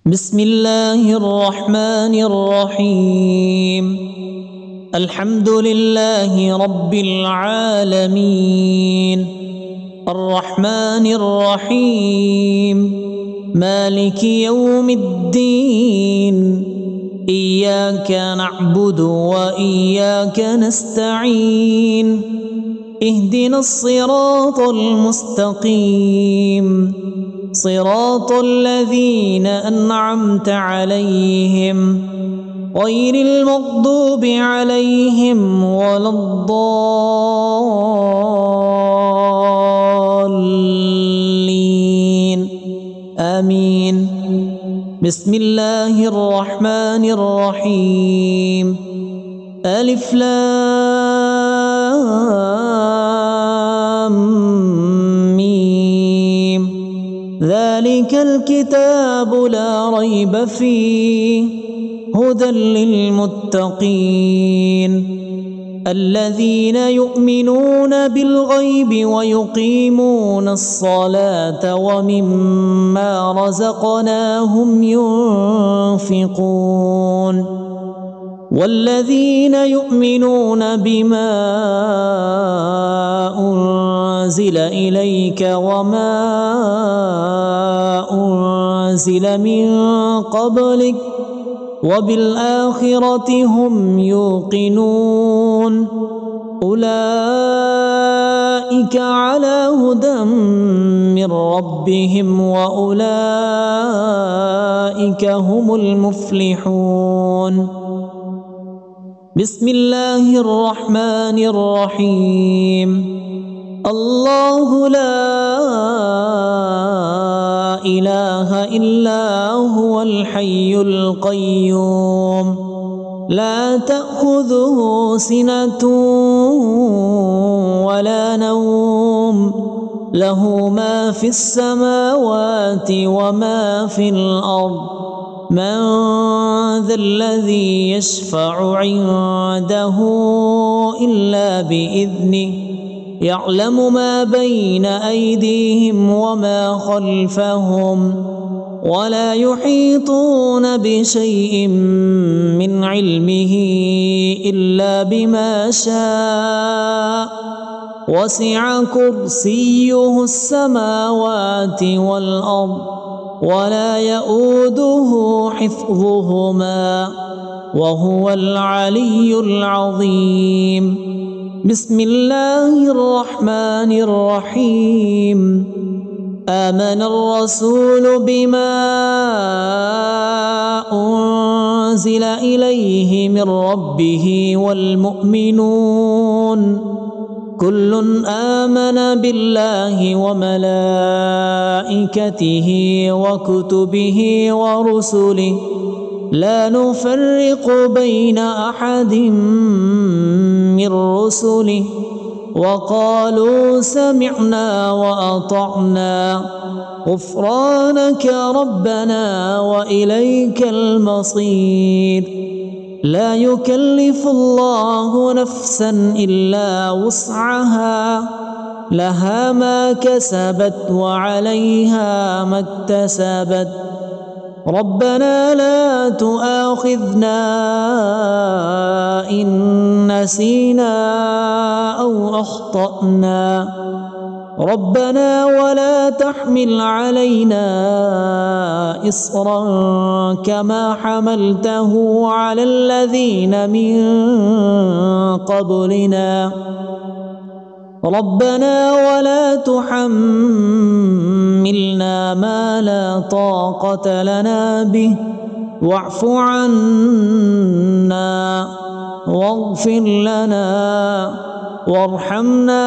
بسم الله الرحمن الرحيم. الحمد لله رب العالمين الرحمن الرحيم مالك يوم الدين إياك نعبد وإياك نستعين اهدنا الصراط المستقيم صراط الذين أنعمت عليهم غير المغضوب عليهم ولا الضالين آمين. بسم الله الرحمن الرحيم. ألف لام ميم ذلك الكتاب لا ريب فيه هدى للمتقين الذين يؤمنون بالغيب ويقيمون الصلاة ومما رزقناهم ينفقون والذين يؤمنون بما أنزل إليك وما أنزل من قبلك وبالآخرة هم يوقنون أولئك على هدى من ربهم وأولئك هم المفلحون. بسم الله الرحمن الرحيم. الله لا إله إلا هو الحي القيوم لا تأخذه سنة ولا نوم له ما في السماوات وما في الأرض من ذا الذي يشفع عنده إلا بإذنه يعلم ما بين أيديهم وما خلفهم ولا يحيطون بشيء من علمه إلا بما شاء وسع كرسيه السماوات والأرض ولا يؤوده حفظهما وهو العلي العظيم. بسم الله الرحمن الرحيم. آمن الرسول بما أنزل إليه من ربه والمؤمنون كل آمن بالله وملائكته وكتبه ورسله لا نفرق بين أحد من رسله وقالوا سمعنا وأطعنا غفرانك ربنا وإليك المصير. لا يكلف الله نفسا إلا وسعها لها ما كسبت وعليها ما اكتسبت ربنا لا تؤاخذنا إن نسينا أو أخطأنا ربنا ولا تحمل علينا إصرا كما حملته على الذين من قبلنا ربنا ولا تحملنا ما لا طاقة لنا به واعف عنا واغفر لنا وارحمنا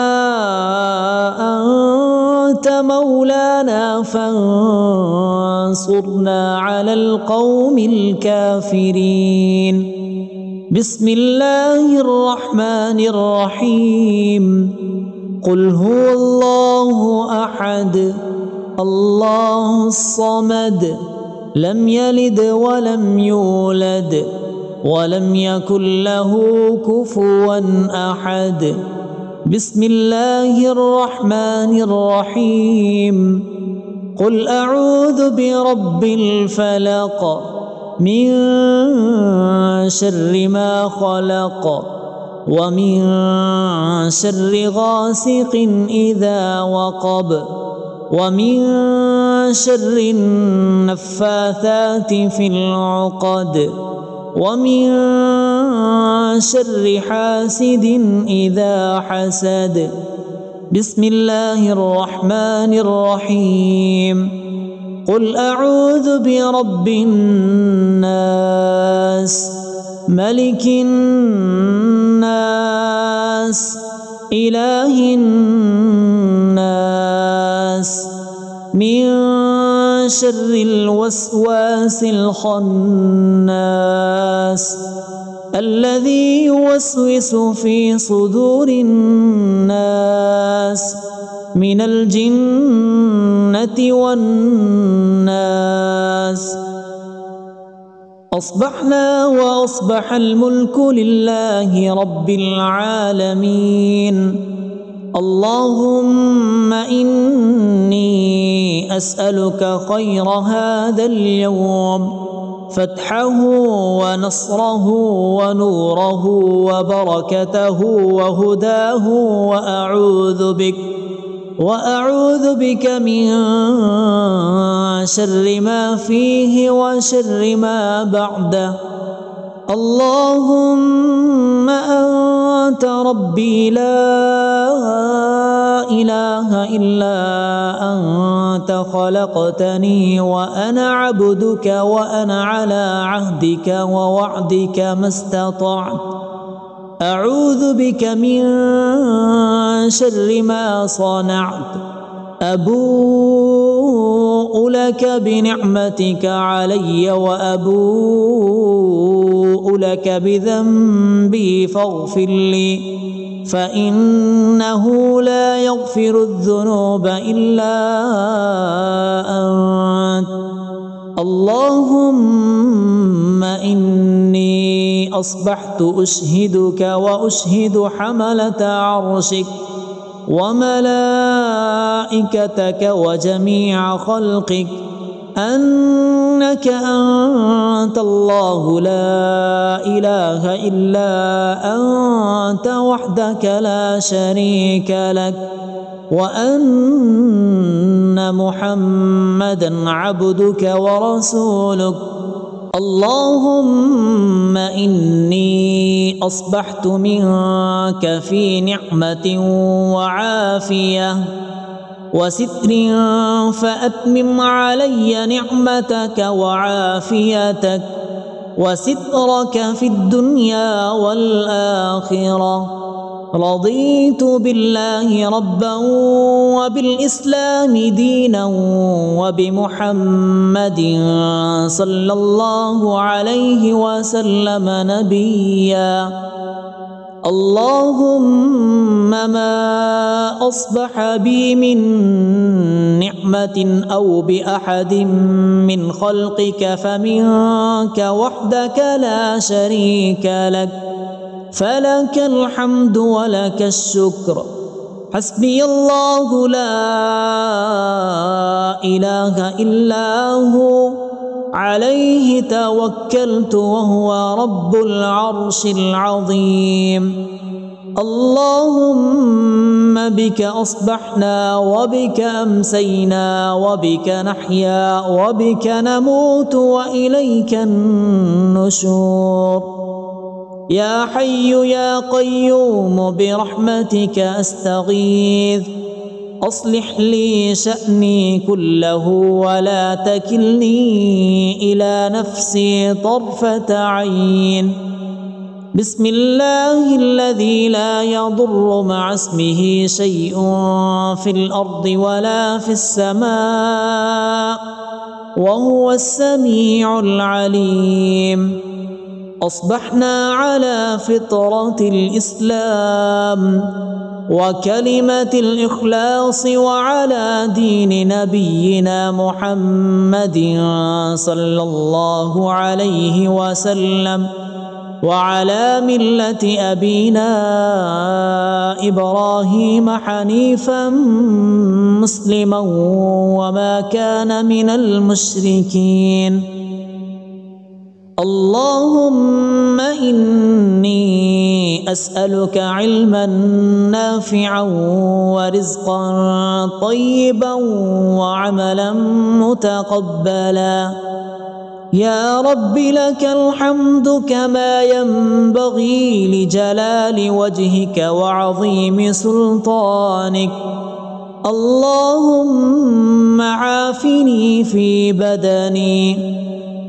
أنت مولانا فانصرنا على القوم الكافرين. بسم الله الرحمن الرحيم. قل هو الله أحد الله الصمد لم يلد ولم يولد ولم يكن له كفوا أحد. بسم الله الرحمن الرحيم. قل أعوذ برب الفلق من شر ما خلق ومن شر غاسق إذا وقب ومن شر النفاثات في العقد ومن شر حاسد إذا حسد. بسم الله الرحمن الرحيم. قل أعوذ برب الناس ملك الناس إله الناس من شر الوسواس الخناس الذي يوسوس في صدور الناس من الجنة والناس. أصبحنا وأصبح الملك لله رب العالمين. اللهم إني أسألك خير هذا اليوم، فتحه ونصره ونوره وبركته وهداه، وأعوذ بك من شر ما فيه وشر ما بعده. اللهم أنت ربي لا إله إلا أنت خلقتني وأنا عبدك وأنا على عهدك ووعدك ما استطعت. أعوذ بك من شر ما صنعت. أبوء لك بنعمتك علي وأبوء لك بذنبي فاغفر لي، فإنه لا يغفر الذنوب إلا أنت. اللهم إني أصبحت أشهدك وأشهد حملة عرشك وملائكتك وجميع خلقك أنك أنت الله لا إله إلا أنت وحدك لا شريك لك، وأن محمدا عبدك ورسولك. اللهم إني أصبحت منك في نعمة وعافية وستر، فأتمم علي نعمتك وعافيتك وسترك في الدنيا والآخرة. رضيت بالله ربا وبالإسلام دينا وبمحمد صلى الله عليه وسلم نبيا. اللهم ما أصبح بي من نعمة أو بأحد من خلقك فمنك وحدك لا شريك لك، فلك الحمد ولك الشكر. حسبي الله لا إله إلا هو، عليه توكلت وهو رب العرش العظيم. اللهم بك أصبحنا وبك أمسينا وبك نحيا وبك نموت وإليك النشور. يا حي يا قيوم برحمتك أستغيث، أصلح لي شأني كله ولا تكلني إلى نفسي طرفة عين. بسم الله الذي لا يضر مع اسمه شيء في الأرض ولا في السماء وهو السميع العليم. أصبحنا على فطرة الإسلام وكلمة الإخلاص وعلى دين نبينا محمد صلى الله عليه وسلم، وعلى ملة أبينا إبراهيم حنيفا مسلما وما كان من المشركين. اللهم إني أسألك علما نافعا ورزقا طيبا وعملا متقبلا. يا رب لك الحمد كما ينبغي لجلال وجهك وعظيم سلطانك. اللهم عافني في بدني،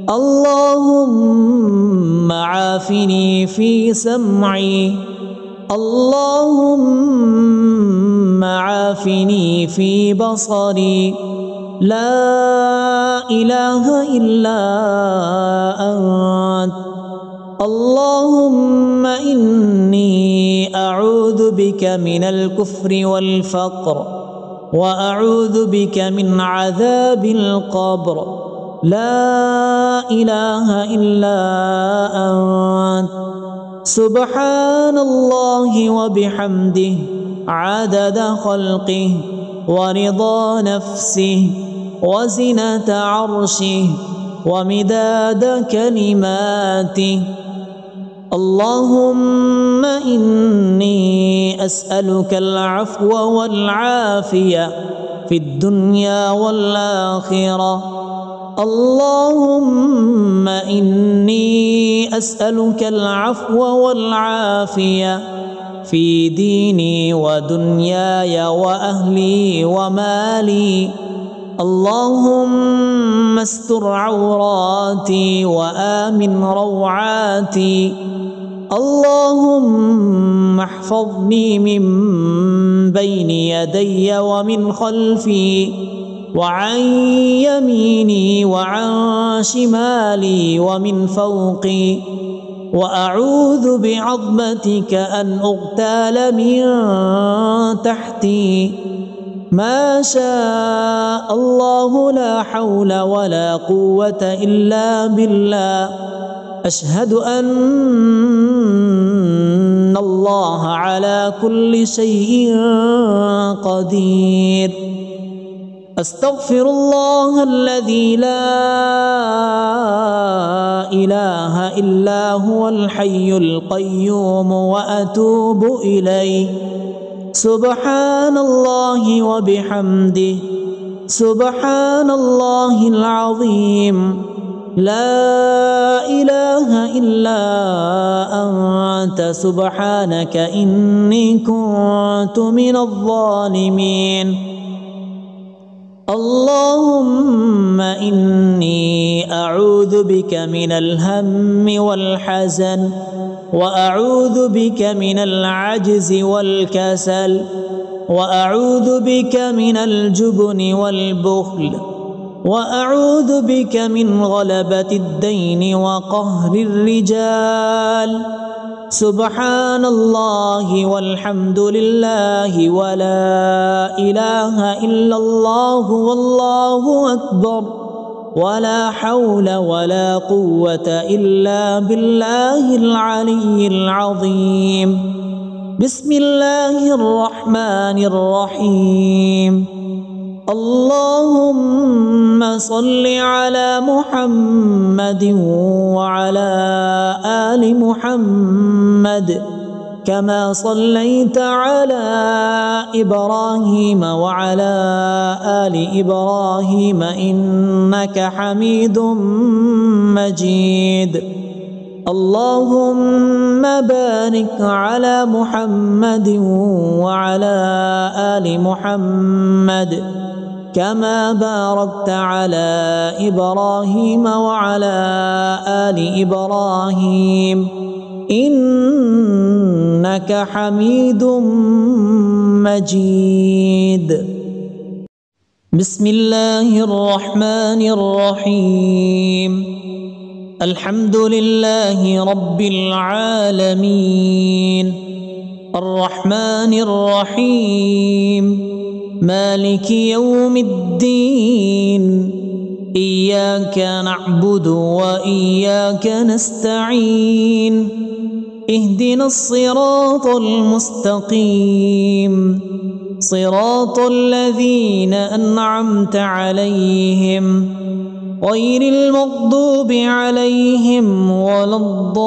اللهم عافني في سمعي، اللهم عافني في بصري. لا إله إلا أنت. اللهم إني أعوذ بك من الكفر والفقر، وأعوذ بك من عذاب القبر. لا إله إلا أنت. سبحان الله وبحمده عدد خلقه ورضا نفسه وزنة عرشه ومداد كلماته. اللهم إني أسألك العفو والعافية في الدنيا والآخرة. اللهم إني أسألك العفو والعافية في ديني ودنياي وأهلي ومالي. اللهم استر عوراتي وآمن روعاتي. اللهم احفظني من بين يدي ومن خلفي وعن يميني وعن شمالي ومن فوقي. وأعوذ بعظمتك أن أغتال من تحتي. ما شاء الله لا حول ولا قوة إلا بالله. أشهد أن الله على كل شيء قدير. أستغفر الله الذي لا إله إلا هو الحي القيوم وأتوب إليه. سبحان الله وبحمده سبحان الله العظيم. لا إله إلا أنت سبحانك إني كنت من الظالمين. اللهم إني أعوذ بك من الهم والحزن، وأعوذ بك من العجز والكسل، وأعوذ بك من الجبن والبخل، وأعوذ بك من غلبة الدين وقهر الرجال. سبحان الله والحمد لله ولا إله إلا الله والله أكبر، ولا حول ولا قوة إلا بالله العلي العظيم. بسم الله الرحمن الرحيم. اللهم صل على محمد وعلى آل محمد كما صليت على إبراهيم وعلى آل إبراهيم إنك حميد مجيد. اللهم بارك على محمد وعلى آل محمد كما باركت على إبراهيم وعلى آل إبراهيم إنك حميد مجيد. بسم الله الرحمن الرحيم. الحمد لله رب العالمين الرحمن الرحيم مالك يوم الدين إياك نعبد وإياك نستعين اهدنا الصراط المستقيم صراط الذين أنعمت عليهم غير المغضوب عليهم ولا الضالين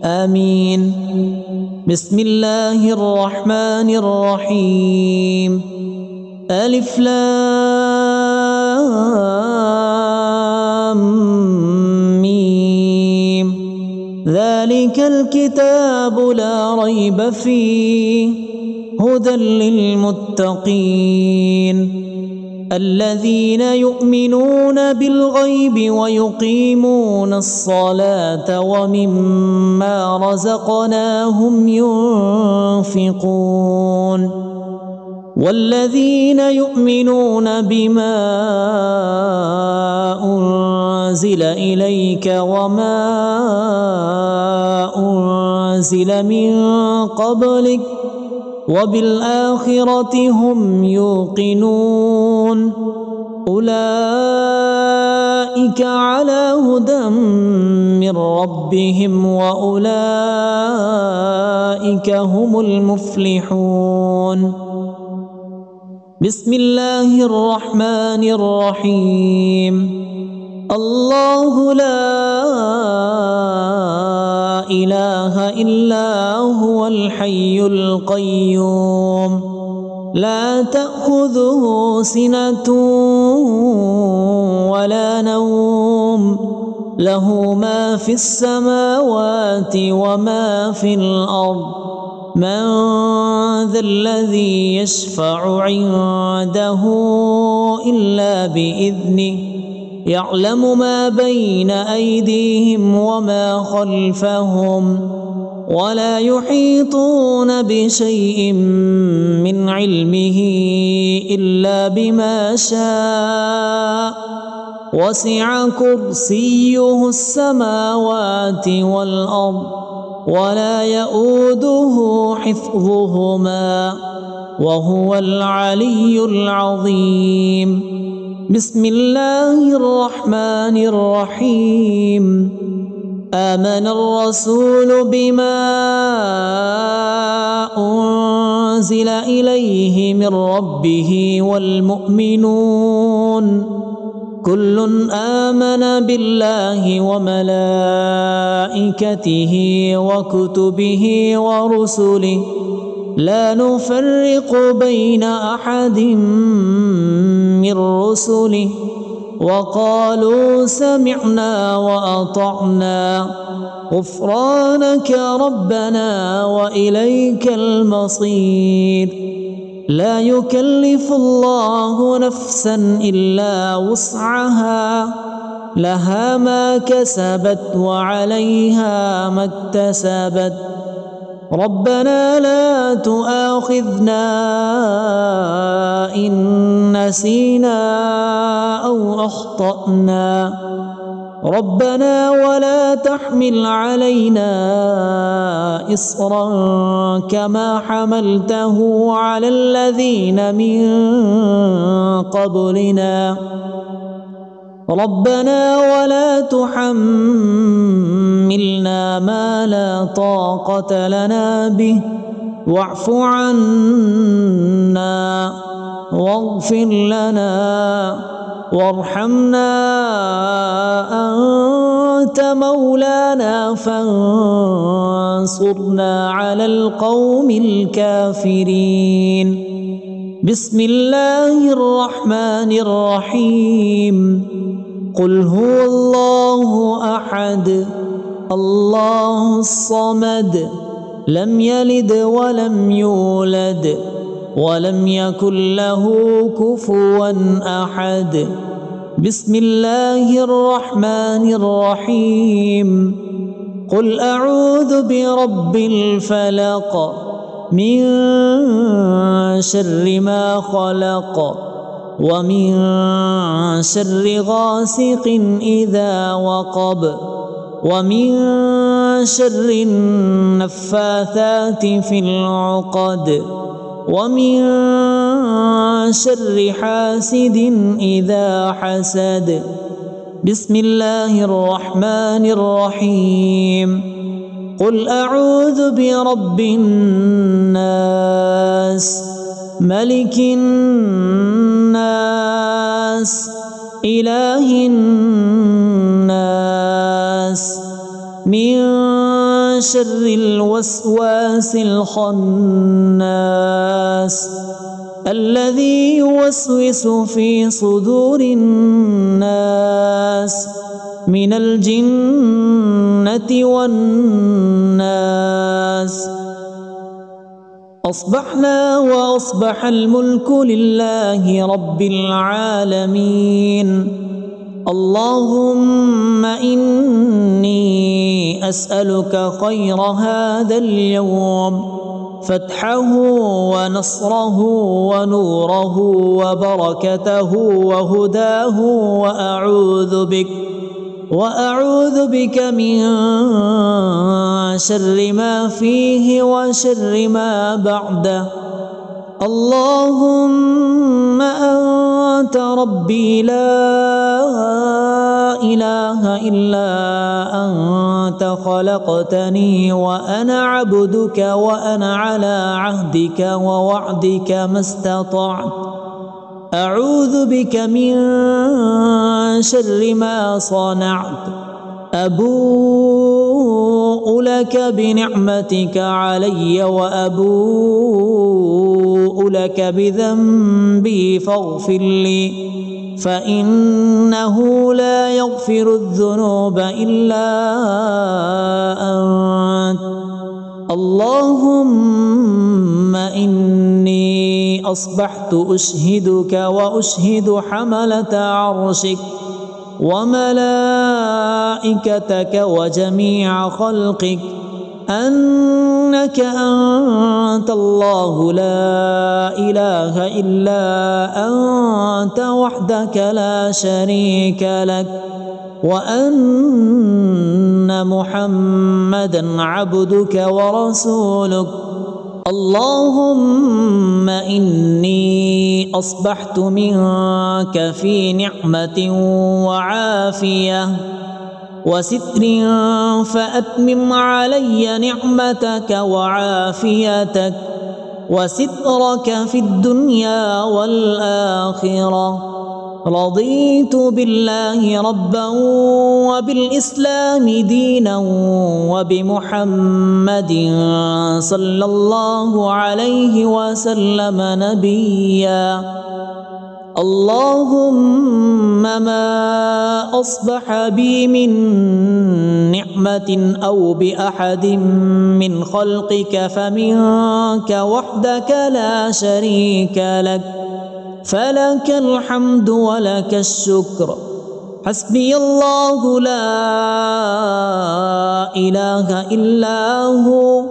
آمين. بسم الله الرحمن الرحيم. ألف لام ميم. ذلك الكتاب لا ريب فيه هدى للمتقين الذين يؤمنون بالغيب ويقيمون الصلاة ومما رزقناهم ينفقون والذين يؤمنون بما أنزل إليك وما أنزل من قبلك وبالآخرة هم يوقنون أولئك على هدى من ربهم وأولئك هم المفلحون. بسم الله الرحمن الرحيم. الله لا إله إلا هو الحي القيوم لا تأخذه سنة ولا نوم له ما في السماوات وما في الأرض من ذا الذي يشفع عنده إلا بإذنه يعلم ما بين أيديهم وما خلفهم ولا يحيطون بشيء من علمه إلا بما شاء وسع كرسيه السماوات والأرض ولا يؤوده حفظهما وهو العلي العظيم. بسم الله الرحمن الرحيم. آمن الرسول بما أنزل إليه من ربه والمؤمنون كل آمن بالله وملائكته وكتبه ورسله لا نفرق بين أحد من رسله وقالوا سمعنا وأطعنا غفرانك ربنا وإليك المصير. لا يكلف الله نفسا إلا وسعها لها ما كسبت وعليها ما اكتسبت ربنا لا تؤاخذنا إن نسينا أو أخطأنا ربنا ولا تحمل علينا إصرا كما حملته على الذين من قبلنا ربنا ولا تحملنا ما لا طاقة لنا به واعف عنا واغفر لنا وارحمنا أنت مولانا فانصرنا على القوم الكافرين. بسم الله الرحمن الرحيم. قل هو الله أحد الله الصمد لم يلد ولم يولد ولم يكن له كفوا أحد. بسم الله الرحمن الرحيم. قل أعوذ برب الفلق من شر ما خلق ومن شر غاسق إذا وقب ومن شر النفاثات في العقد ومن شر حاسد إذا حسد. بسم الله الرحمن الرحيم. قل أعوذ برب الناس ملك الناس إله الناس من شر الوسواس الخناس الذي يوسوس في صدور الناس من الجنة والناس. أصبحنا وأصبح الملك لله رب العالمين. اللهم إني أسألك خير هذا اليوم، فتحه ونصره ونوره وبركته وهداه، وأعوذ بك من شر ما فيه وشر ما بعده. اللهم أنت ربي لا إله إلا أنت خلقتني وأنا عبدك وأنا على عهدك ووعدك ما استطعت. أعوذ بك من شر ما صنعت. أبوء لك بنعمتك علي وأبوء لك بذنبي فاغفر لي، فإنه لا يغفر الذنوب إلا أنت. اللهم إني أصبحت أشهدك وأشهد حملة عرشك وملائكتك وجميع خلقك أنك أنت الله لا إله إلا أنت وحدك لا شريك لك، وأن محمدا عبدك ورسولك. اللهم إني أصبحت منك في نعمة وعافية وستر، فأتمم علي نعمتك وعافيتك وسترك في الدنيا والآخرة. رضيت بالله ربا وبالإسلام دينا وبمحمد صلى الله عليه وسلم نبيا. اللهم ما أصبح بي من نعمة أو بأحد من خلقك فمنك وحدك لا شريك لك، فلك الحمد ولك الشكر. حسبي الله لا إله إلا هو،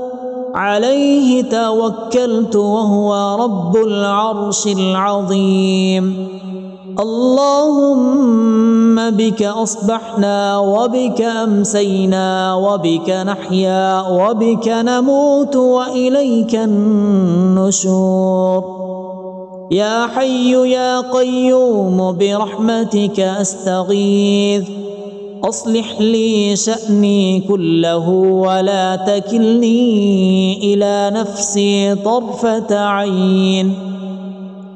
عليه توكلت وهو رب العرش العظيم. اللهم بك أصبحنا وبك أمسينا وبك نحيا وبك نموت وإليك النشور. يا حي يا قيوم برحمتك أستغيث، أصلح لي شأني كله ولا تكلني إلى نفسي طرفة عين.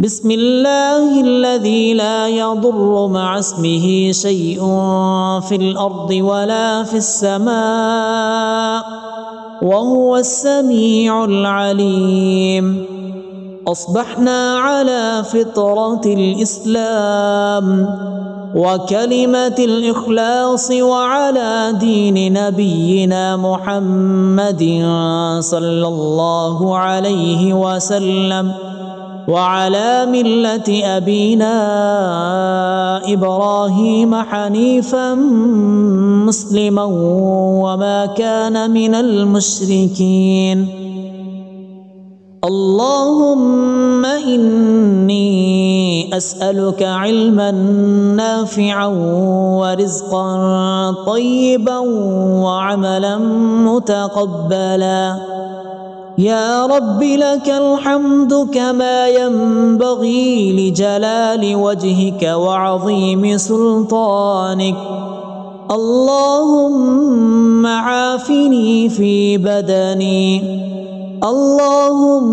بسم الله الذي لا يضر مع اسمه شيء في الأرض ولا في السماء وهو السميع العليم. أصبحنا على فطرة الإسلام وكلمة الإخلاص وعلى دين نبينا محمد صلى الله عليه وسلم وعلى ملة أبينا إبراهيم حنيفا مسلما وما كان من المشركين. اللهم إني أسألك علما نافعا ورزقا طيبا وعملا متقبلا. يا رب لك الحمد كما ينبغي لجلال وجهك وعظيم سلطانك. اللهم عافني في بدني، اللهم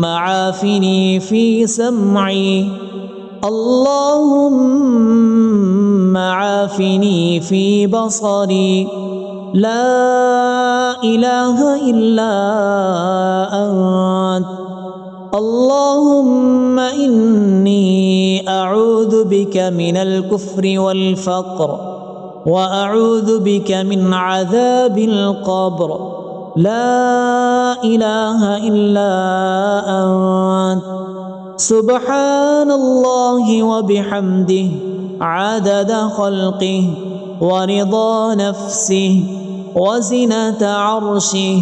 عافني في سمعي، اللهم عافني في بصري. لا إله إلا أنت. اللهم إني أعوذ بك من الكفر والفقر، وأعوذ بك من عذاب القبر. لا إله إلا أنت. سبحان الله وبحمده عدد خلقه ورضا نفسه وزنة عرشه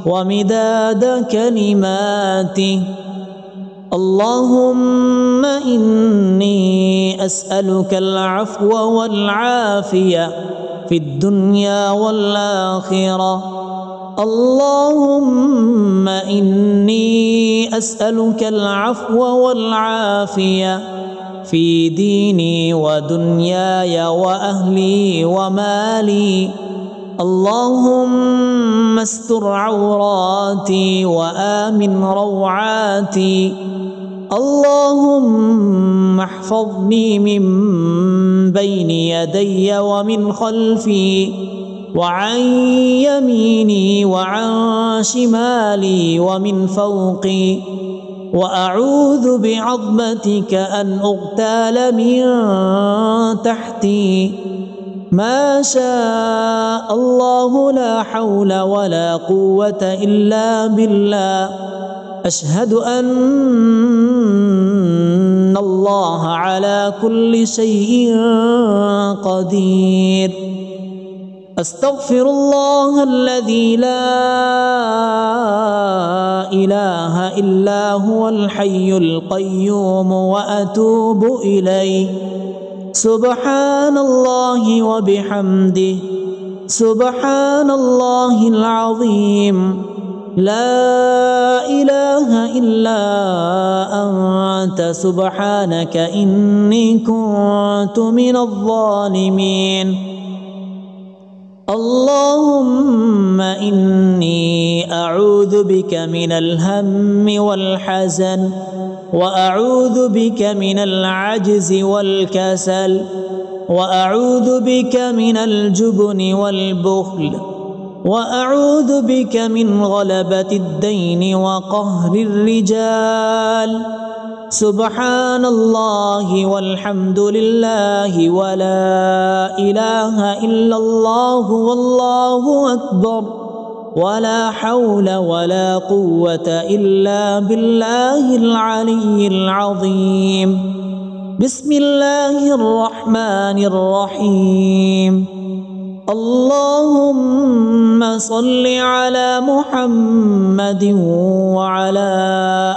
ومداد كلماته. اللهم إني أسألك العفو والعافية في الدنيا والآخرة. اللهم إني أسألك العفو والعافية في ديني ودنياي وأهلي ومالي. اللهم استر عوراتي وآمن روعاتي. اللهم احفظني من بين يدي ومن خلفي وعن يميني وعن شمالي ومن فوقي، وأعوذ بعظمتك أن أغتال من تحتي. ما شاء الله لا حول ولا قوة إلا بالله. أشهد أن الله على كل شيء قدير. أستغفر الله الذي لا إله إلا هو الحي القيوم وأتوب إليه. سبحان الله وبحمده، سبحان الله العظيم. لا إله إلا أنت سبحانك إني كنت من الظالمين. اللهم إني أعوذ بك من الهم والحزن، وأعوذ بك من العجز والكسل، وأعوذ بك من الجبن والبخل، وأعوذ بك من غلبة الدين وقهر الرجال. سبحان الله والحمد لله ولا إله إلا الله والله أكبر، ولا حول ولا قوة إلا بالله العلي العظيم. بسم الله الرحمن الرحيم. اللهم صل على محمد وعلى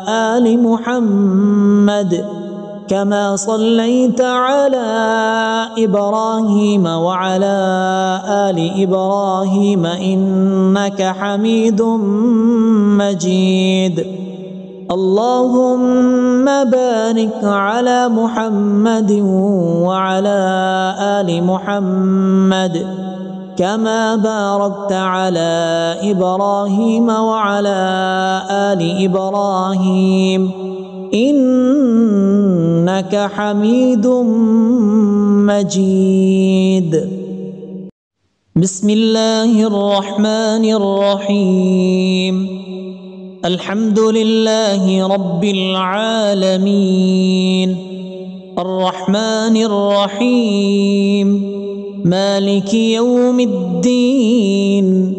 آل محمد كما صليت على إبراهيم وعلى آل إبراهيم إنك حميد مجيد. اللهم بارك على محمد وعلى آل محمد كما باركت على إبراهيم وعلى آل إبراهيم إنك حميد مجيد. بسم الله الرحمن الرحيم. الحمد لله رب العالمين، الرحمن الرحيم، مالك يوم الدين.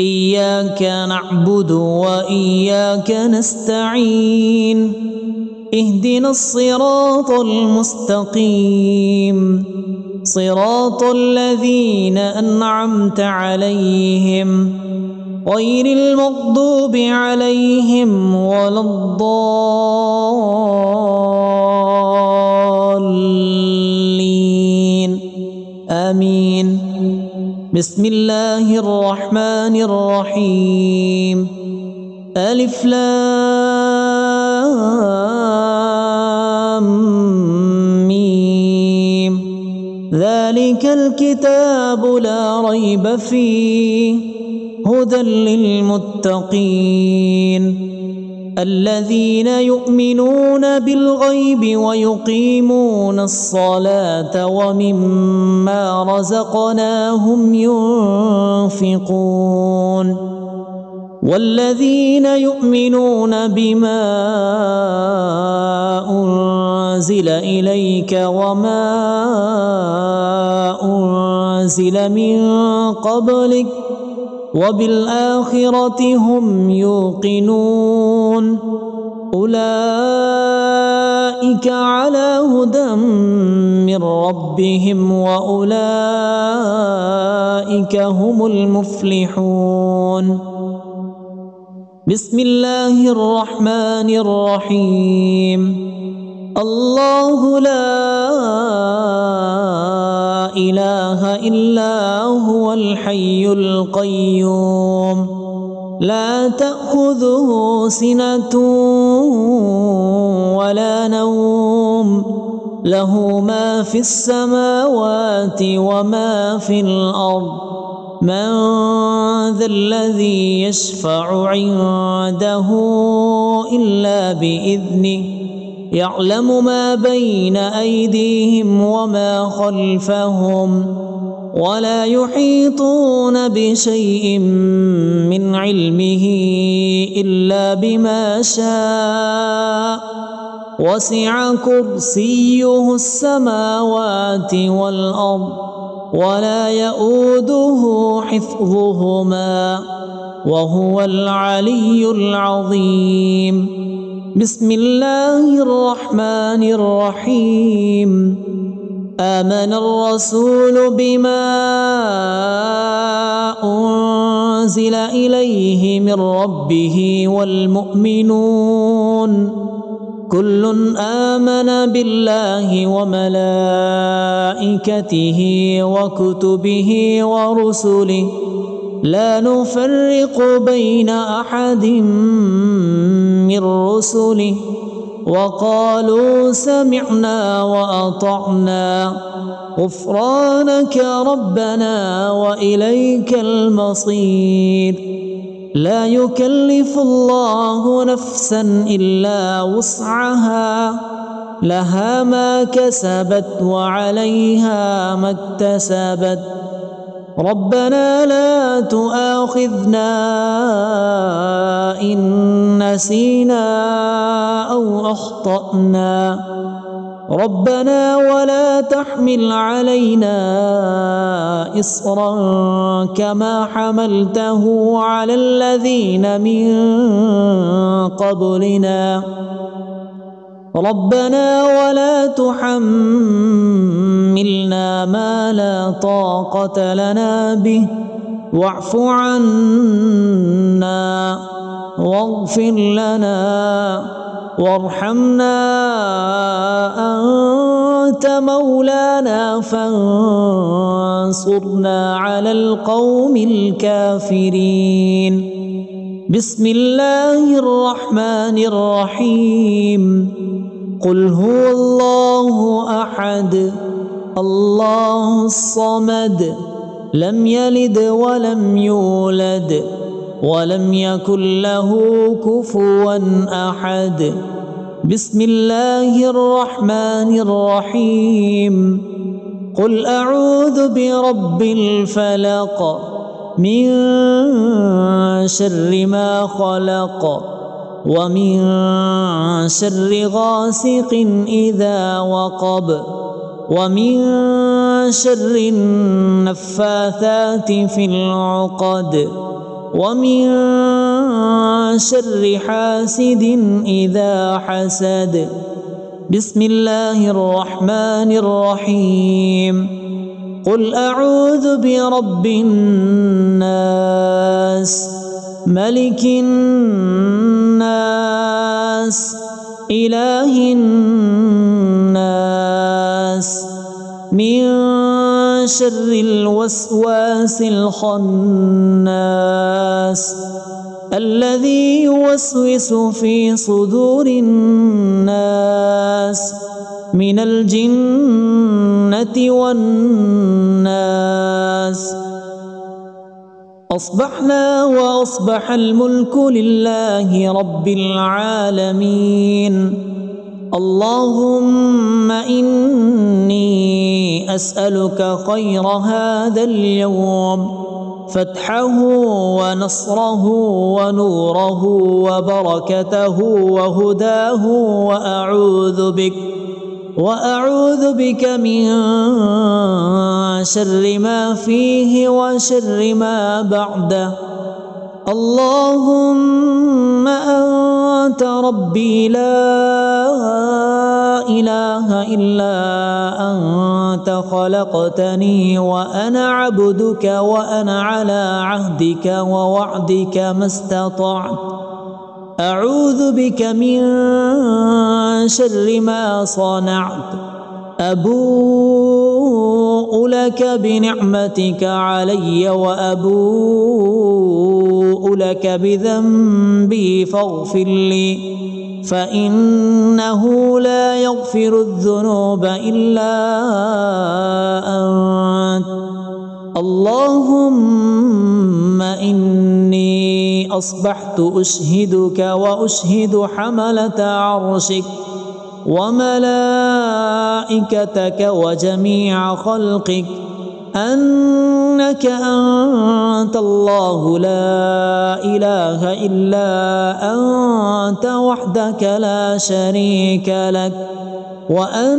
إياك نعبد وإياك نستعين. اهدنا الصراط المستقيم، صراط الذين أنعمت عليهم غير المغضوب عليهم ولا الضالين. آمين. بسم الله الرحمن الرحيم. ألف لام ميم ذلك الكتاب لا ريب فيه هدى للمتقين الذين يؤمنون بالغيب ويقيمون الصلاة ومما رزقناهم ينفقون والذين يؤمنون بما أنزل إليك وما أنزل من قبلك وبالآخرة هم يوقنون أولئك على هدى من ربهم وأولئك هم المفلحون بسم الله الرحمن الرحيم الله لا إله إلا هو الحي القيوم لا تأخذه سنة ولا نوم له ما في السماوات وما في الأرض من ذا الذي يشفع عنده إلا بإذنه يعلم ما بين أيديهم وما خلفهم ولا يحيطون بشيء من علمه إلا بما شاء وسع كرسيه السماوات والأرض ولا يؤوده حفظهما وهو العلي العظيم بسم الله الرحمن الرحيم آمن الرسول بما أنزل إليه من ربه والمؤمنون كل آمن بالله وملائكته وكتبه ورسله لا نفرق بين أحد من رسله وقالوا سمعنا وأطعنا غفرانك ربنا وإليك المصير لا يكلف الله نفسا إلا وسعها لها ما كسبت وعليها ما اكتسبت ربنا لا تؤاخذنا إن نسينا أو أخطأنا ربنا ولا تحمل علينا إصرا كما حملته على الذين من قبلنا ربنا ولا تحملنا ما لا طاقة لنا به واعف عنا واغفر لنا وارحمنا أنت مولانا فانصرنا على القوم الكافرين بسم الله الرحمن الرحيم قل هو الله أحد الله الصمد لم يلد ولم يولد ولم يكن له كفوا أحد بسم الله الرحمن الرحيم قل أعوذ برب الفلق من شر ما خلق ومن شر غاسق إذا وقب ومن شر النفاثات في العقد ومن شر حاسد إذا حسد بسم الله الرحمن الرحيم قل أعوذ برب الناس ملك الناس إله الناس من شر الوسواس الخناس الذي يوسوس في صدور الناس من الجنة والناس. أصبحنا وأصبح الملك لله رب العالمين. اللهم إني أسألك خير هذا اليوم، فتحه ونصره ونوره وبركته وهداه، وأعوذ بك من شر ما فيه وشر ما بعده. اللهم أنت ربي لا إله إلا أنت، خلقتني وأنا عبدك، وأنا على عهدك ووعدك ما استطعت. أعوذ بك من شر ما صنعت. أبوء لك بنعمتك علي وأبوء لك بذنبي فاغفر لي، فإنه لا يغفر الذنوب إلا أنت. اللهم إني أصبحت أشهدك وأشهد حملة عرشك وملائكتك وجميع خلقك أنك أنت الله لا إله إلا أنت وحدك لا شريك لك، وأن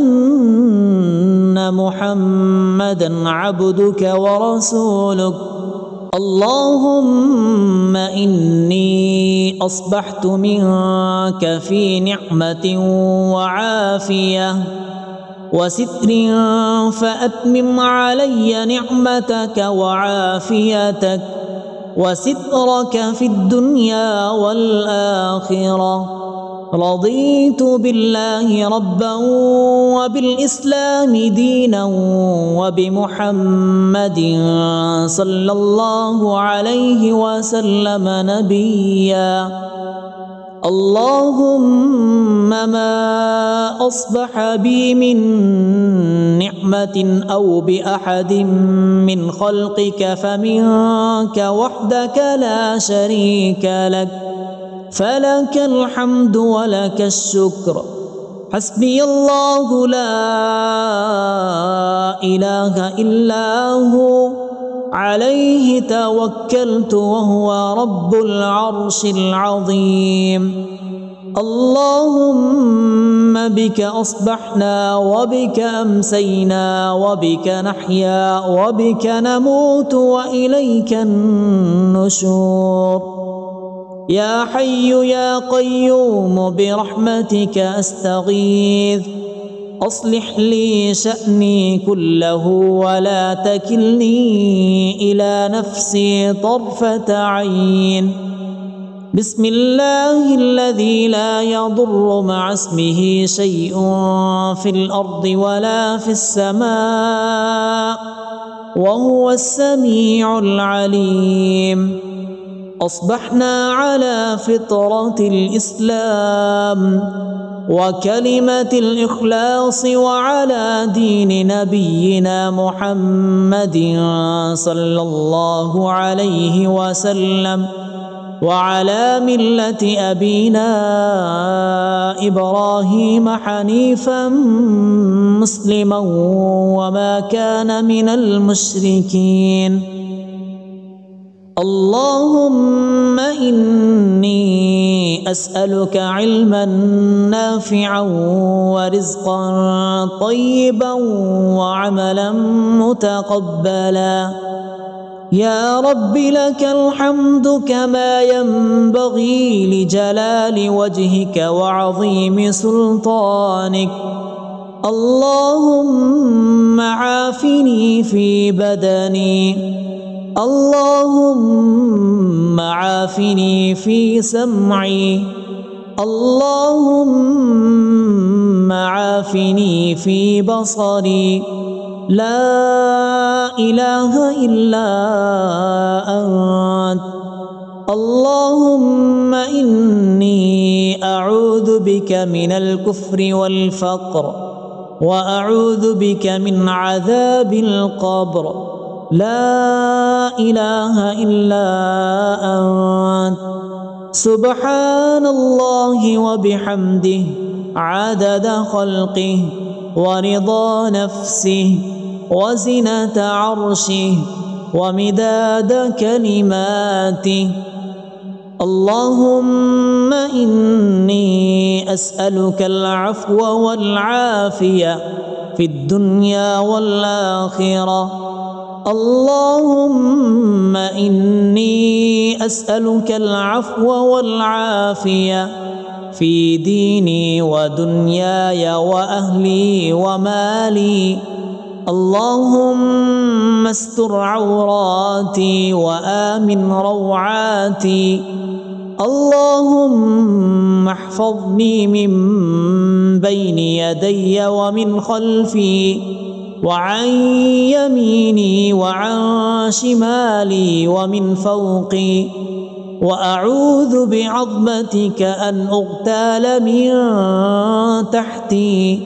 محمدا عبدك ورسولك. اللهم إني أصبحت منك في نعمة وعافية وستر، فأتمم علي نعمتك وعافيتك وسترك في الدنيا والآخرة. رضيت بالله ربا وبالإسلام دينا وبمحمد صلى الله عليه وسلم نبيا. اللهم ما أصبح بي من نعمة أو بأحد من خلقك فمنك وحدك لا شريك لك، فلك الحمد ولك الشكر. حسبي الله لا إله إلا هو، عليه توكلت وهو رب العرش العظيم. اللهم بك أصبحنا وبك أمسينا وبك نحيا وبك نموت وإليك النشور. يا حي يا قيوم برحمتك أستغيث، أصلح لي شأني كله ولا تكلني إلى نفسي طرفة عين. بسم الله الذي لا يضر مع اسمه شيء في الأرض ولا في السماء، وهو السميع العليم. أصبحنا على فطرة الإسلام وكلمة الإخلاص وعلى دين نبينا محمد صلى الله عليه وسلم، وعلى ملة أبينا إبراهيم حنيفا مسلما وما كان من المشركين. اللهم إني أسألك علما نافعا ورزقا طيبا وعملا متقبلا. يا رب لك الحمد كما ينبغي لجلال وجهك وعظيم سلطانك. اللهم عافني في بدني، اللهم عافني في سمعي، اللهم عافني في بصري. لا إله إلا أنت. اللهم إني أعوذ بك من الكفر والفقر وأعوذ بك من عذاب القبر لا إله إلا أنت سبحان الله وبحمده عدد خلقه ورضا نفسه وزنة عرشه ومداد كلماته. اللهم إني أسألك العفو والعافية في الدنيا والآخرة. اللهم إني أسألك العفو والعافية في ديني ودنياي وأهلي ومالي. اللهم استر عوراتي وآمن روعاتي. اللهم احفظني من بين يدي ومن خلفي وعن يميني وعن شمالي ومن فوقي، وأعوذ بعظمتك أن أغتال من تحتي.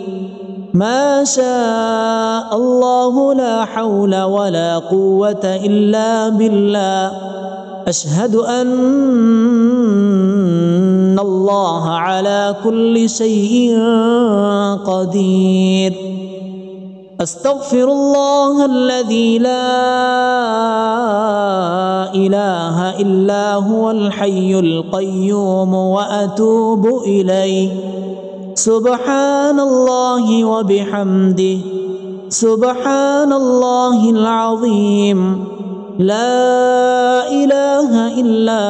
ما شاء الله لا حول ولا قوة إلا بالله. أشهد أن الله على كل شيء قدير. أستغفر الله الذي لا إله إلا هو الحي القيوم وأتوب إليه. سبحان الله وبحمده سبحان الله العظيم. لا إله إلا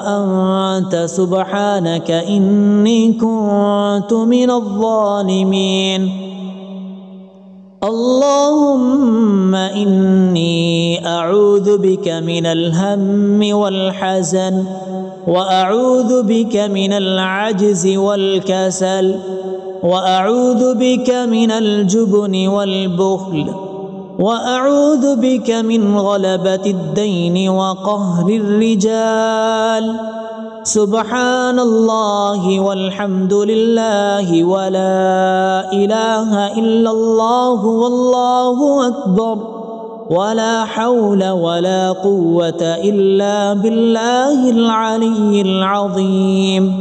أنت سبحانك إني كنت من الظالمين. اللهم إني أعوذ بك من الهم والحزن وأعوذ بك من العجز والكسل وأعوذ بك من الجبن والبخل وأعوذ بك من غلبة الدين وقهر الرجال. سبحان الله والحمد لله ولا إله إلا الله والله أكبر ولا حول ولا قوة إلا بالله العلي العظيم.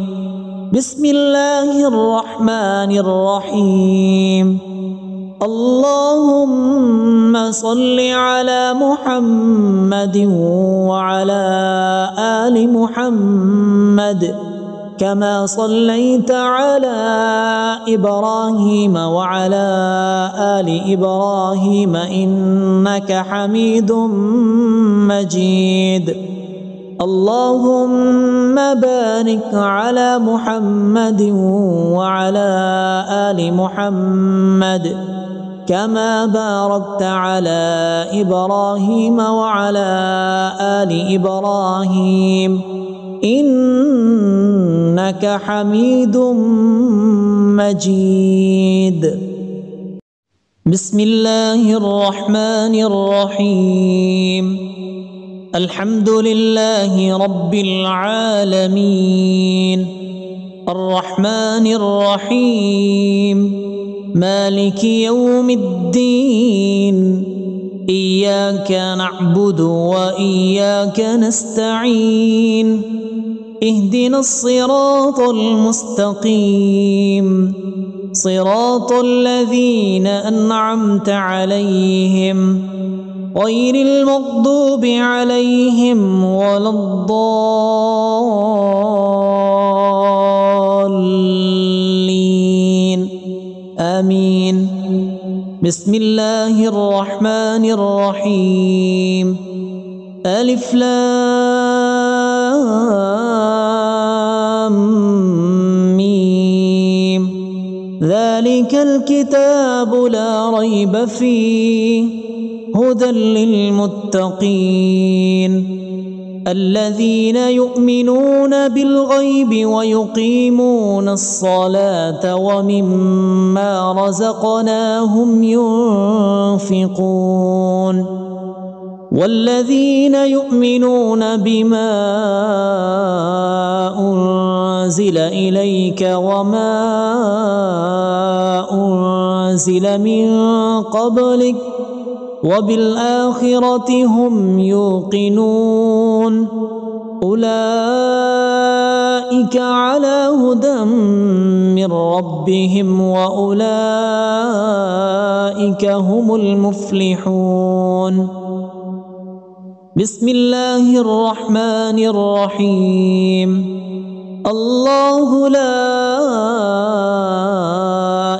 بسم الله الرحمن الرحيم. اللهم صل على محمد وعلى آل محمد كما صليت على إبراهيم وعلى آل إبراهيم إنك حميد مجيد. اللهم بارك على محمد وعلى آل محمد كما باركت على إبراهيم وعلى آل إبراهيم إنك حميد مجيد. بسم الله الرحمن الرحيم. الحمد لله رب العالمين الرحمن الرحيم مالك يوم الدين. إياك نعبد وإياك نستعين. اهدنا الصراط المستقيم صراط الذين أنعمت عليهم غير المغضوب عليهم ولا الضالين آمين. بسم الله الرحمن الرحيم. ألف لام ميم. ذلك الكتاب لا ريب فيه هدى للمتقين الذين يؤمنون بالغيب ويقيمون الصلاة ومما رزقناهم ينفقون والذين يؤمنون بما أنزل إليك وما أنزل من قبلك وبالآخرة هم يوقنون أولئك على هدى من ربهم وأولئك هم المفلحون بسم الله الرحمن الرحيم الله لا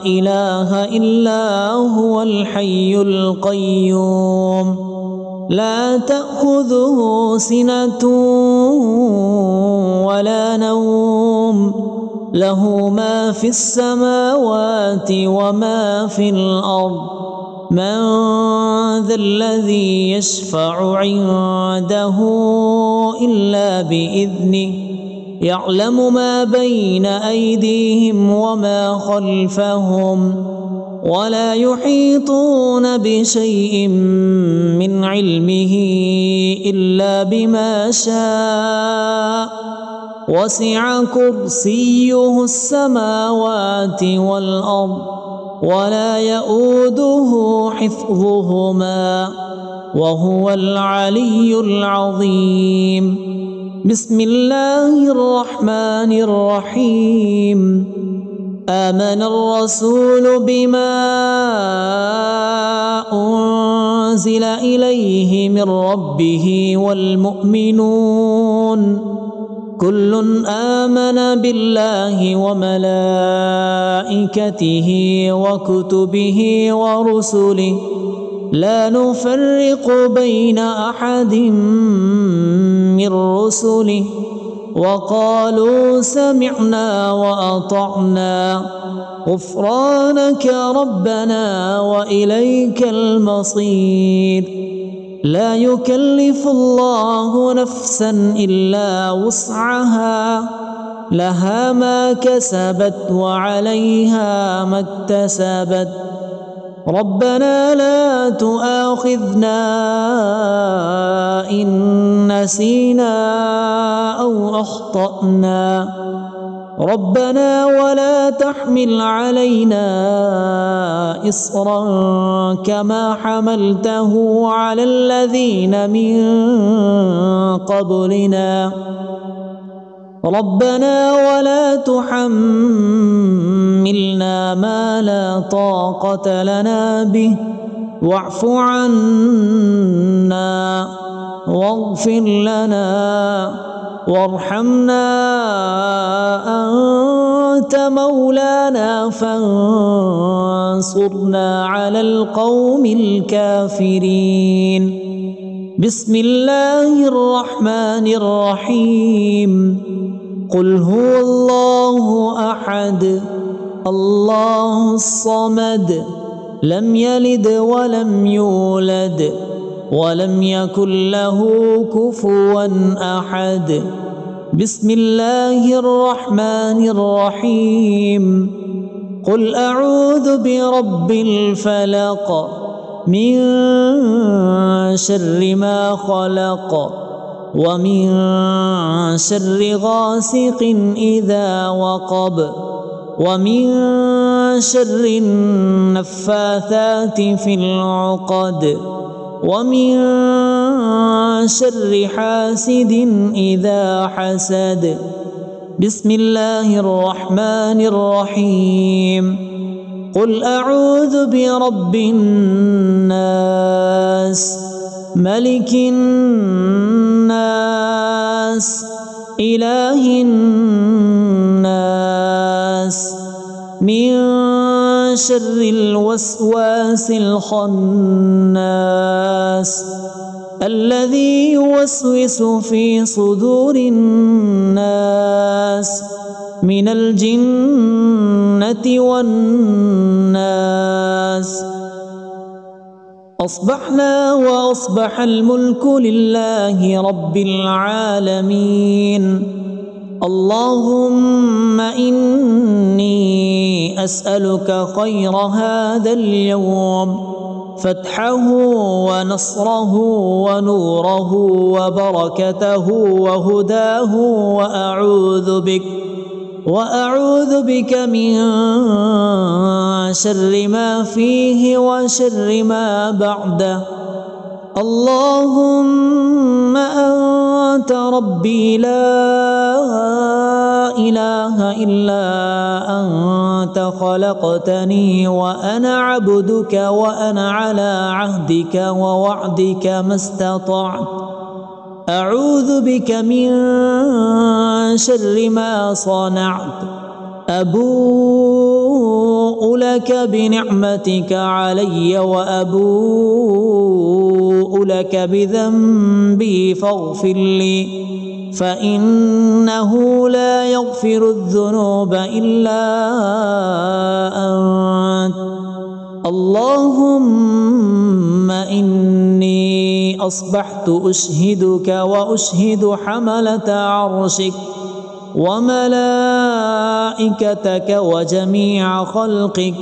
إله إلا هو الحي القيوم لا تأخذه سنة ولا نوم له ما في السماوات وما في الأرض من ذا الذي يشفع عنده إلا بإذنه يعلم ما بين أيديهم وما خلفهم ولا يحيطون بشيء من علمه إلا بما شاء وسع كرسيه السماوات والأرض ولا يؤوده حفظهما وهو العلي العظيم بسم الله الرحمن الرحيم آمن الرسول بما أنزل إليه من ربه والمؤمنون كل آمن بالله وملائكته وكتبه ورسله لا نفرق بين أحد من رسله وقالوا سمعنا وأطعنا غفرانك ربنا وإليك المصير لا يكلف الله نفسا إلا وسعها لها ما كسبت وعليها ما اكتسبت ربنا لا تؤاخذنا إن نسينا أو أخطأنا ربنا ولا تحمل علينا إصرا كما حملته على الذين من قبلنا ربنا ولا تحملنا ما لا طاقة لنا به واعف عنا واغفر لنا وارحمنا أنت مولانا فانصرنا على القوم الكافرين بسم الله الرحمن الرحيم قل هو الله أحد الله الصمد لم يلد ولم يولد ولم يكن له كفوا أحد بسم الله الرحمن الرحيم قل أعوذ برب الفلق من شر ما خلق ومن شر غاسق إذا وقب ومن شر النفاثات في العقد ومن شر حاسد إذا حسد بسم الله الرحمن الرحيم قل أعوذ برب الناس ملك الناس إله الناس من شر الوسواس الخناس الذي يوسوس في صدور الناس من الجنة والناس أصبحنا وأصبح الملك لله رب العالمين اللهم إني أسألك خير هذا اليوم فتحه ونصره ونوره وبركته وهداه، وأعوذ بك من شر ما فيه وشر ما بعده. اللهم أنت ربي لا إله إلا أنت، خلقتني وأنا عبدك، وأنا على عهدك ووعدك ما استطعت. أعوذ بك من شر ما صنعت. أبوء لك بنعمتك علي وأبوء لك بذنبي فاغفر لي، فإنه لا يغفر الذنوب إلا أنت. اللهم إني أصبحت أشهدك وأشهد حملة عرشك وملائكتك وجميع خلقك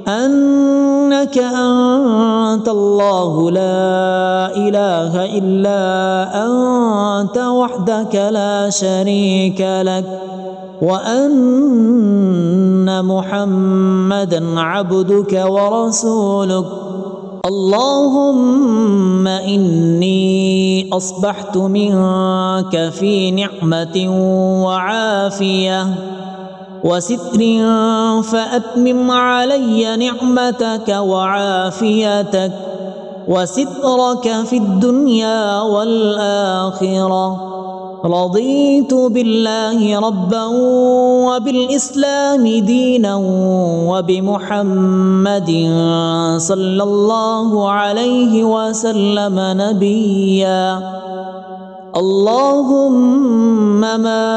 أنك أنت الله لا إله إلا أنت وحدك لا شريك لك، وأن محمدا عبدك ورسولك. اللهم إني أصبحت منك في نعمة وعافية وستر، فأتمم علي نعمتك وعافيتك وسترك في الدنيا والآخرة. رضيت بالله ربا وبالإسلام دينا وبمحمد صلى الله عليه وسلم نبيا. اللهم ما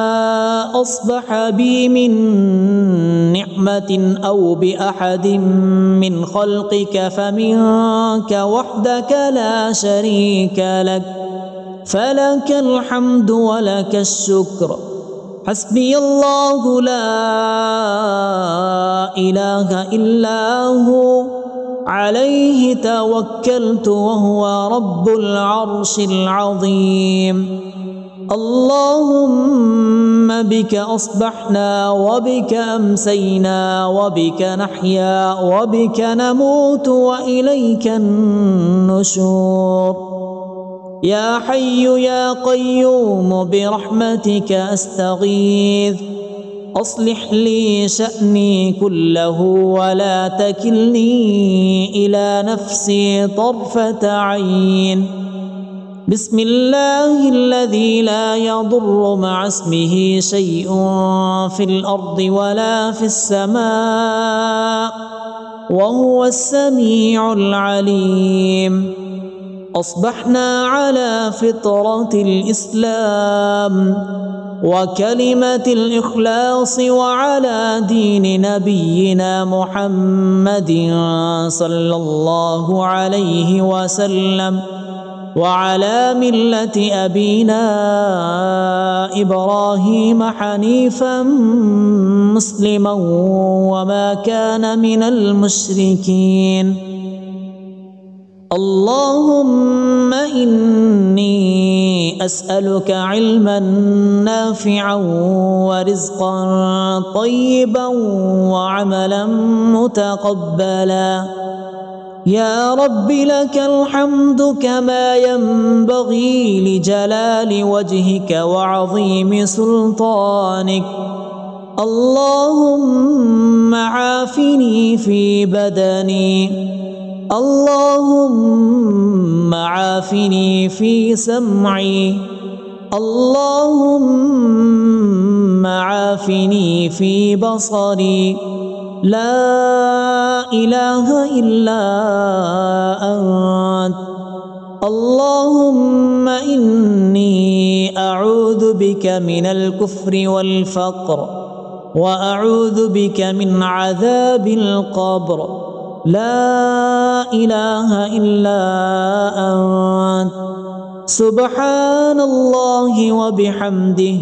أصبح بي من نعمة أو بأحد من خلقك فمنك وحدك لا شريك لك، فلك الحمد ولك الشكر. حسبي الله لا إله إلا هو، عليه توكلت وهو رب العرش العظيم. اللهم بك أصبحنا وبك أمسينا وبك نحيا وبك نموت وإليك النشور. يا حي يا قيوم برحمتك أستغيث، أصلح لي شأني كله ولا تكلني إلى نفسي طرفة عين. بسم الله الذي لا يضر مع اسمه شيء في الأرض ولا في السماء وهو السميع العليم. أصبحنا على فطرة الإسلام وكلمة الإخلاص وعلى دين نبينا محمد صلى الله عليه وسلم وعلى ملة أبينا إبراهيم حنيفا مسلما وما كان من المشركين. اللهم إني أسألك علما نافعا ورزقا طيبا وعملا متقبلا. يا رب لك الحمد كما ينبغي لجلال وجهك وعظيم سلطانك. اللهم عافني في بدني، اللهم عافني في سمعي، اللهم عافني في بصري. لا إله إلا أنت. اللهم إني أعوذ بك من الكفر والفقر، وأعوذ بك من عذاب القبر. لا إله إلا أنت. سبحان الله وبحمده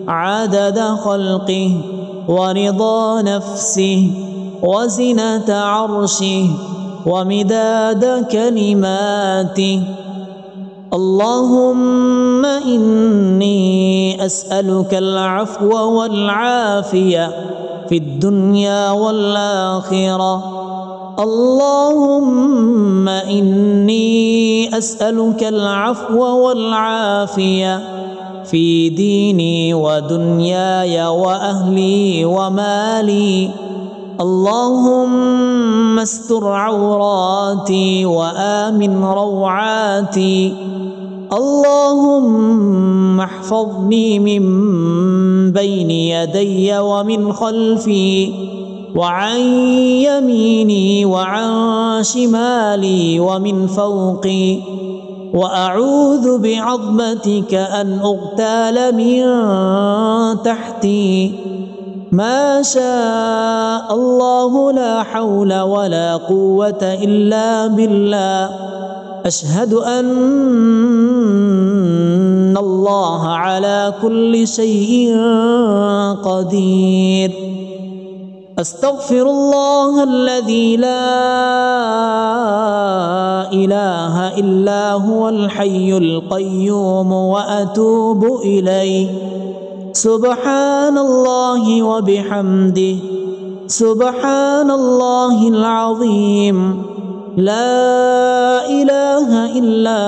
عدد خلقه ورضا نفسه وزنة عرشه ومداد كلماته. اللهم إني أسألك العفو والعافية في الدنيا والآخرة. اللهم إني أسألك العفو والعافية في ديني ودنياي وأهلي ومالي. اللهم استر عوراتي وآمن روعاتي. اللهم احفظني من بين يدي ومن خلفي وعن يميني وعن شمالي ومن فوقي، وأعوذ بعظمتك أن أغتال من تحتي. ما شاء الله لا حول ولا قوة إلا بالله. أشهد أن الله على كل شيء قدير. أستغفر الله الذي لا إله إلا هو الحي القيوم وأتوب إليه. سبحان الله وبحمده، سبحان الله العظيم. لا إله إلا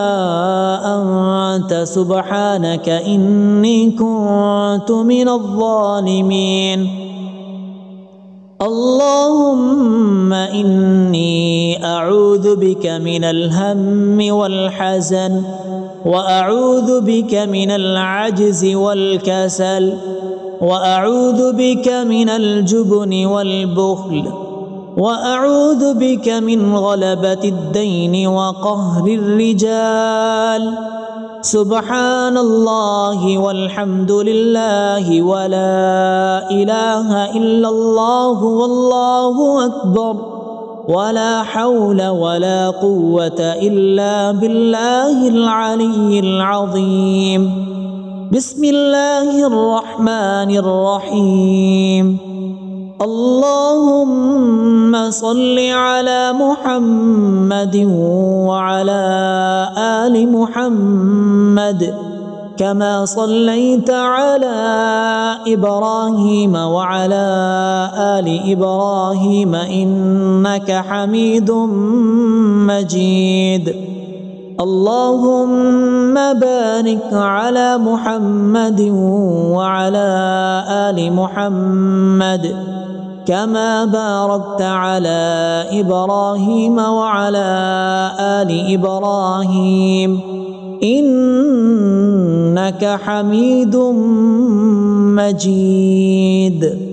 أنت سبحانك إني كنت من الظالمين. اللهم إني أعوذ بك من الهم والحزن، وأعوذ بك من العجز والكسل، وأعوذ بك من الجبن والبخل، وأعوذ بك من غلبة الدين وقهر الرجال. سبحان الله والحمد لله ولا إله إلا الله والله أكبر، ولا حول ولا قوة إلا بالله العلي العظيم. بسم الله الرحمن الرحيم. اللهم صل على محمد وعلى آل محمد كما صليت على إبراهيم وعلى آل إبراهيم إنك حميد مجيد. اللهم بارك على محمد وعلى آل محمد كما باركت على إبراهيم وعلى آل إبراهيم إنك حميد مجيد.